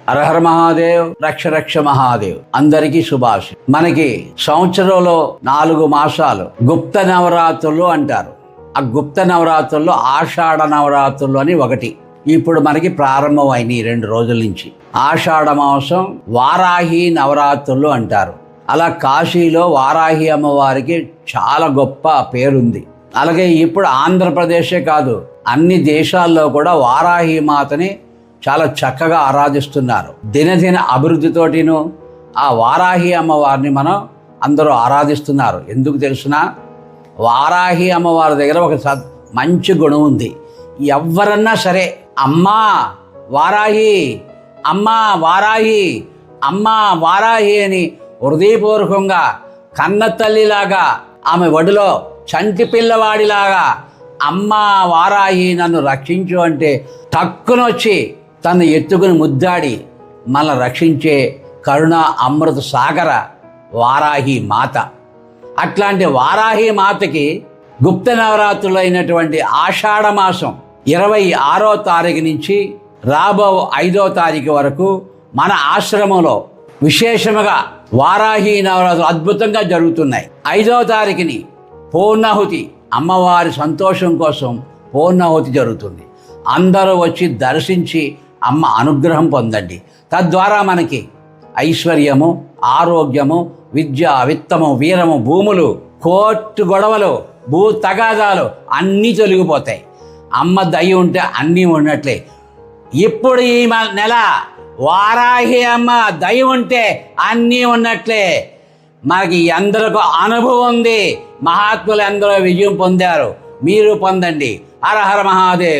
హరహర మహాదేవ్, రక్ష రక్ష మహాదేవ్. అందరికీ శుభాశయం. మనకి సంవత్సరంలో 4 మాసాలు గుప్త నవరాత్రులు అంటారు. ఆ గుప్త నవరాత్రుల్లో ఆషాఢ నవరాత్రులు అని ఒకటి ఇప్పుడు మనకి ప్రారంభమైంది 2 రోజుల నుంచి. ఆషాఢ మాసం వారాహి నవరాత్రులు అంటారు. అలా కాశీలో వారాహి అమ్మవారికి చాలా గొప్ప పేరుంది. అలాగే ఇప్పుడు ఆంధ్రప్రదేశే కాదు, అన్ని దేశాల్లో కూడా వారాహి మాతని చాలా చక్కగా ఆరాధిస్తున్నారు. దినదిన అభివృద్ధితోటిను ఆ వారాహి అమ్మవారిని మనం అందరూ ఆరాధిస్తున్నారు. ఎందుకు తెలుసునా? వారాహి అమ్మవారి దగ్గర ఒక మంచి గుణం ఉంది. ఎవరన్నా సరే అమ్మా వారాహి, అమ్మా వారాహి, అమ్మా వారాహి అని హృదయపూర్వకంగా కన్న తల్లిలాగా, ఆమె ఒడిలో చంటి పిల్లవాడిలాగా అమ్మా వారాహి నన్ను రక్షించు అంటే టక్కునొచ్చి తను ఎత్తుకుని ముద్దాడి మనల్ని రక్షించే కరుణ అమృత సాగర వారాహి మాత. అట్లాంటి వారాహి మాతకి గుప్త నవరాత్రులు అయినటువంటి ఆషాఢ మాసం 26వ తారీఖు నుంచి రాబో 5వ తారీఖు వరకు మన ఆశ్రమంలో విశేషముగా వారాహి నవరాత్రులు అద్భుతంగా జరుగుతున్నాయి. 5వ తారీఖుని పూర్ణాహుతి, అమ్మవారి సంతోషం కోసం పూర్ణాహుతి జరుగుతుంది. అందరూ వచ్చి దర్శించి అమ్మ అనుగ్రహం పొందండి. తద్వారా మనకి ఐశ్వర్యము, ఆరోగ్యము, విద్య, విత్తము, వీరము, భూములు, కోర్టు గొడవలు, భూ తగాదాలు అన్నీ తొలగిపోతాయి. అమ్మ దయ ఉంటే అన్నీ ఉన్నట్లే. ఇప్పుడు ఈ నెల వారాహి అమ్మ దయ ఉంటే అన్నీ ఉన్నట్లే. మనకి అందరికీ అనుభవం ఉంది. మహాత్ములు ఎందరో విజయం పొందారు, మీరు పొందండి. హర హర మహాదేవ్.